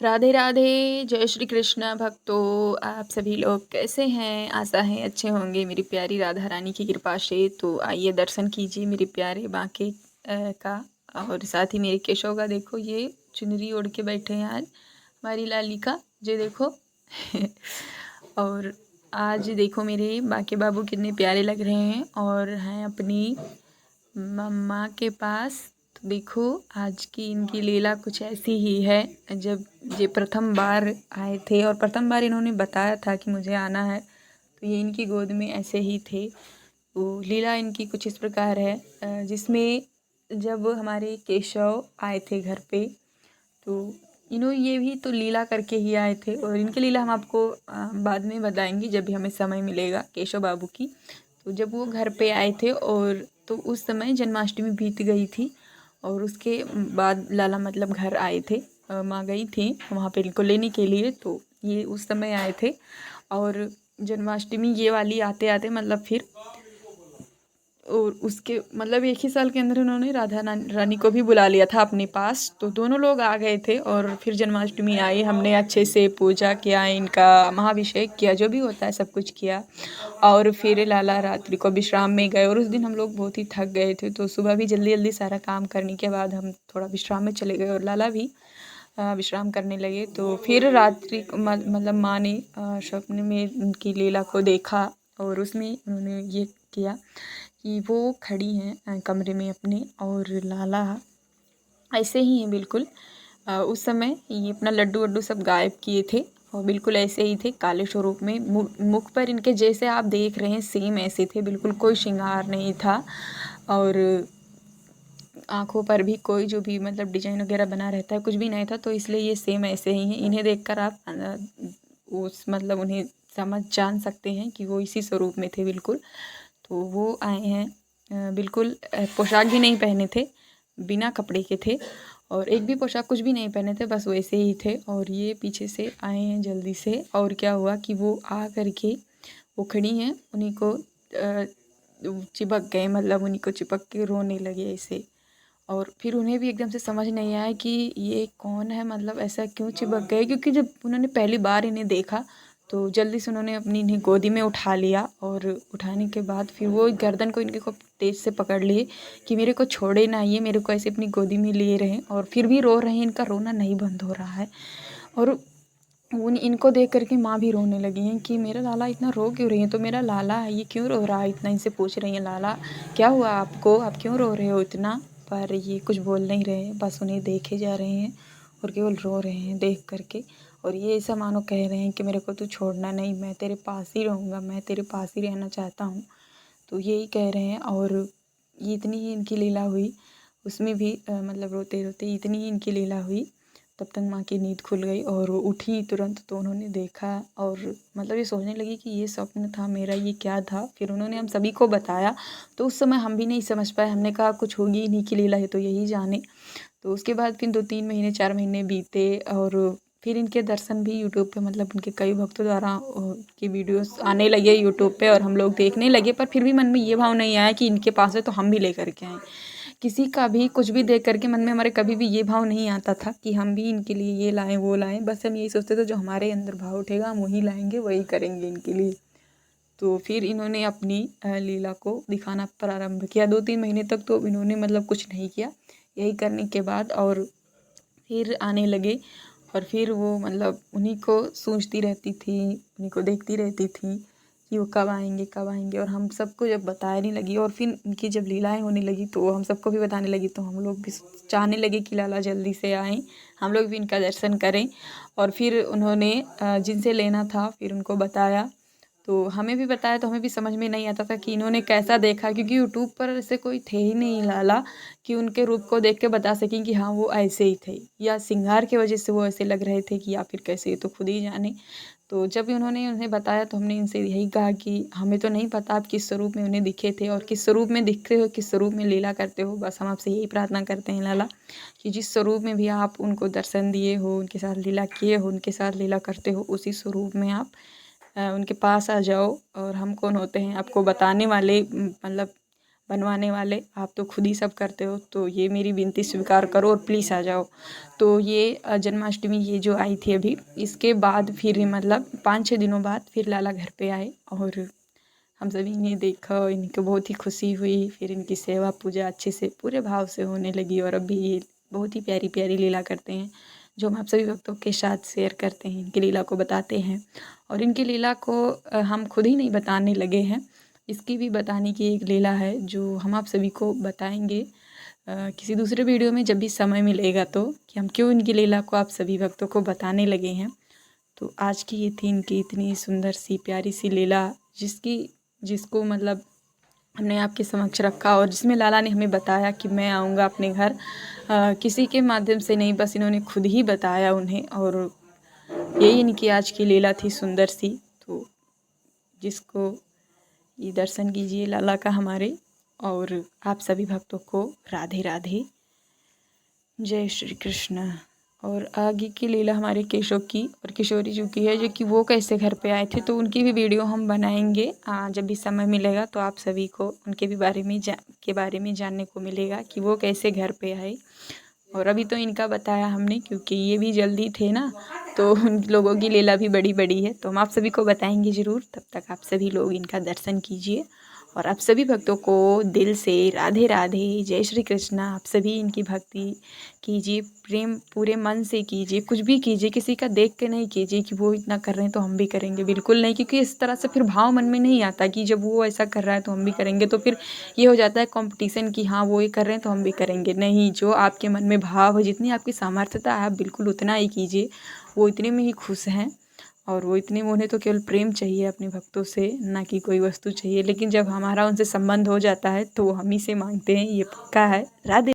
राधे राधे, जय श्री कृष्ण भक्तों। आप सभी लोग कैसे हैं? आशा है अच्छे होंगे मेरी प्यारी राधा रानी की कृपा से। तो आइए दर्शन कीजिए मेरे प्यारे बांके का, और साथ ही मेरे केशव का। देखो ये चुनरी ओढ़ के बैठे हैं आज हमारी लाली का, जे देखो और आज देखो मेरे बांके बाबू कितने प्यारे लग रहे हैं और हैं अपनी मम्मा के पास। तो देखो आज की इनकी लीला कुछ ऐसी ही है। जब ये प्रथम बार आए थे और प्रथम बार इन्होंने बताया था कि मुझे आना है, तो ये इनकी गोद में ऐसे ही थे। तो लीला इनकी कुछ इस प्रकार है, जिसमें जब हमारे केशव आए थे घर पे, तो ये भी तो लीला करके ही आए थे। और इनकी लीला हम आपको बाद में बताएंगे जब भी हमें समय मिलेगा केशव बाबू की। तो जब वो घर पे आए थे और तो उस समय जन्माष्टमी बीत गई थी, और उसके बाद लाला मतलब घर आए थे। माँ गई थी वहाँ पे इनको लेने के लिए, तो ये उस समय आए थे। और जन्माष्टमी ये वाली आते आते मतलब फिर, और उसके मतलब एक ही साल के अंदर उन्होंने राधा रानी को भी बुला लिया था अपने पास। तो दोनों लोग आ गए थे और फिर जन्माष्टमी आई, हमने अच्छे से पूजा किया, इनका महाभिषेक किया, जो भी होता है सब कुछ किया। और फिर लाला रात्रि को विश्राम में गए, और उस दिन हम लोग बहुत ही थक गए थे, तो सुबह भी जल्दी जल्दी सारा काम करने के बाद हम थोड़ा विश्राम में चले गए और लाला भी विश्राम करने लगे। तो फिर रात्रि मतलब माँ ने स्वप्न में उनकी लीला को देखा, और उसमें उन्होंने ये किया कि वो खड़ी हैं कमरे में अपने, और लाला ऐसे ही हैं बिल्कुल। उस समय ये अपना लड्डू वड्डू सब गायब किए थे, और बिल्कुल ऐसे ही थे काले स्वरूप में। मुख पर इनके जैसे आप देख रहे हैं सेम ऐसे थे, बिल्कुल कोई श्रृंगार नहीं था। और आँखों पर भी कोई जो भी मतलब डिजाइन वगैरह बना रहता है कुछ भी नहीं था, तो इसलिए ये सेम ऐसे ही हैं। इन्हें देखकर आप उस मतलब उन्हें समझ जान सकते हैं कि वो इसी स्वरूप में थे बिल्कुल। तो वो आए हैं बिल्कुल पोशाक भी नहीं पहने थे, बिना कपड़े के थे, और एक भी पोशाक कुछ भी नहीं पहने थे, बस वैसे ही थे। और ये पीछे से आए हैं जल्दी से, और क्या हुआ कि वो आ करके वो खड़ी हैं, उन्हीं को चिपक गए, मतलब उन्हीं को चिपक के रोने लगे ऐसे। और फिर उन्हें भी एकदम से समझ नहीं आया कि ये कौन है, मतलब ऐसा क्यों चिपक गए, क्योंकि जब उन्होंने पहली बार इन्हें देखा तो जल्दी से उन्होंने अपनी इन्हें गोदी में उठा लिया। और उठाने के बाद फिर वो गर्दन को इनके को तेज से पकड़ लिए कि मेरे को छोड़े ना, ये मेरे को ऐसे अपनी गोदी में लिए रहे, और फिर भी रो रहे हैं, इनका रोना नहीं बंद हो रहा है। और इनको देख करके माँ भी रोने लगी हैं कि मेरा लाला इतना रो क्यों रही है, तो मेरा लाला है ये क्यों रो रहा है इतना, इनसे पूछ रही हैं लाला क्या हुआ आपको, आप क्यों रो रहे हो इतना। पर ये कुछ बोल नहीं रहे हैं, बस उन्हें देखे जा रहे हैं और केवल रो रहे हैं देख करके। और ये ऐसा मानो कह रहे हैं कि मेरे को तू छोड़ना नहीं, मैं तेरे पास ही रहूँगा, मैं तेरे पास ही रहना चाहता हूँ। तो यही कह रहे हैं। और ये इतनी ही इनकी लीला हुई, उसमें भी मतलब रोते रोते इतनी ही इनकी लीला हुई, तब तक माँ की नींद खुल गई और वो उठी तुरंत। तो उन्होंने देखा और मतलब ये सोचने लगी कि ये स्वप्न था मेरा, ये क्या था। फिर उन्होंने हम सभी को बताया, तो उस समय हम भी नहीं समझ पाए, हमने कहा कुछ होगी इन्हीं की लीला है तो यही जाने। तो उसके बाद फिर 2-3 महीने 4 महीने बीते, और फिर इनके दर्शन भी यूट्यूब पे मतलब उनके कई भक्तों द्वारा की वीडियोस आने लगे यूट्यूब पे, और हम लोग देखने लगे। पर फिर भी मन में ये भाव नहीं आया कि इनके पास है तो हम भी लेकर के आएँ। किसी का भी कुछ भी देख करके मन में हमारे कभी भी ये भाव नहीं आता था कि हम भी इनके लिए ये लाएं वो लाएं। बस हम यही सोचते थे जो हमारे अंदर भाव उठेगा हम वही लाएंगे, वही करेंगे इनके लिए। तो फिर इन्होंने अपनी लीला को दिखाना प्रारंभ किया। 2-3 महीने तक तो इन्होंने मतलब कुछ नहीं किया। यही करने के बाद और फिर आने लगे, और फिर वो मतलब उन्हीं को सोचती रहती थी, उन्हीं को देखती रहती थी कि वो कब आएंगे कब आएंगे। और हम सबको जब बताने लगी और फिर इनकी जब लीलाएं होने लगी तो हम सबको भी बताने लगी, तो हम लोग भी चाहने लगे कि लाला जल्दी से आएँ, हम लोग भी इनका दर्शन करें। और फिर उन्होंने जिनसे लेना था फिर उनको बताया, तो हमें भी बताया, तो हमें भी समझ में नहीं आता था कि इन्होंने कैसा देखा, क्योंकि यूट्यूब पर ऐसे कोई थे ही नहीं लाला कि उनके रूप को देख के बता सकें कि हाँ वो ऐसे ही थे, या श्रृंगार की वजह से वो ऐसे लग रहे थे कि या फिर कैसे, ये तो खुद ही जाने। तो जब भी उन्होंने उन्हें बताया तो हमने इनसे यही कहा कि हमें तो नहीं पता आप किस स्वरूप में उन्हें दिखे थे और किस स्वरूप में दिखते हो, किस स्वरूप में लीला करते हो। बस हम आपसे यही प्रार्थना करते हैं लाला कि जिस स्वरूप में भी आप उनको दर्शन दिए हो, उनके साथ लीला किए हो, उनके साथ लीला करते हो, उसी स्वरूप में आप उनके पास आ जाओ। और हम कौन होते हैं आपको बताने वाले, मतलब बनवाने वाले, आप तो खुद ही सब करते हो, तो ये मेरी विनती स्वीकार करो और प्लीज़ आ जाओ। तो ये जन्माष्टमी ये जो आई थी अभी, इसके बाद फिर मतलब 5-6 दिनों बाद फिर लाला घर पे आए और हम सभी ने देखा, इनको बहुत ही खुशी हुई। फिर इनकी सेवा पूजा अच्छे से पूरे भाव से होने लगी और अभी ये बहुत ही प्यारी प्यारी लीला करते हैं, जो हम आप सभी भक्तों के साथ शेयर करते हैं, इनकी लीला को बताते हैं। और इनकी लीला को हम खुद ही नहीं बताने लगे हैं, इसकी भी बताने की एक लीला है जो हम आप सभी को बताएंगे किसी दूसरे वीडियो में जब भी समय मिलेगा, तो कि हम क्यों इनकी लीला को आप सभी भक्तों को बताने लगे हैं। तो आज की ये थी इनकी इतनी सुंदर सी प्यारी सी लीला, जिसको मतलब हमने आपके समक्ष रखा और जिसमें लाला ने हमें बताया कि मैं आऊँगा अपने घर, किसी के माध्यम से नहीं, बस इन्होंने खुद ही बताया उन्हें। और यही इनकी आज की लीला थी सुंदर सी। तो जिसको ये दर्शन कीजिए लाला का हमारे, और आप सभी भक्तों को राधे राधे, जय श्री कृष्ण। और आगे की लीला हमारे केशव की और किशोरी जी की है, जो कि वो कैसे घर पे आए थे, तो उनकी भी वीडियो हम बनाएंगे जब भी समय मिलेगा, तो आप सभी को उनके भी बारे में जानने को मिलेगा कि वो कैसे घर पे आए। और अभी तो इनका बताया हमने, क्योंकि ये भी जल्दी थे ना, तो उन लोगों की लीला भी बड़ी बड़ी है, तो हम आप सभी को बताएंगे ज़रूर। तब तक आप सभी लोग इनका दर्शन कीजिए और आप सभी भक्तों को दिल से राधे राधे, जय श्री कृष्ण। आप सभी इनकी भक्ति कीजिए, प्रेम पूरे मन से कीजिए, कुछ भी कीजिए, किसी का देख के नहीं कीजिए कि वो इतना कर रहे हैं तो हम भी करेंगे, बिल्कुल नहीं। क्योंकि इस तरह से फिर भाव मन में नहीं आता कि जब वो ऐसा कर रहा है तो हम भी करेंगे, तो फिर ये हो जाता है कंपटीशन कि हाँ वो ये कर रहे हैं तो हम भी करेंगे। नहीं, जो आपके मन में भाव है, जितनी आपकी सामर्थ्यता है, आप बिल्कुल उतना ही कीजिए। वो इतने में ही खुश हैं और वो इतने में, उन्हें तो केवल प्रेम चाहिए अपने भक्तों से, ना कि कोई वस्तु चाहिए। लेकिन जब हमारा उनसे संबंध हो जाता है तो वो हम ही से मांगते हैं, ये पक्का है। राधे।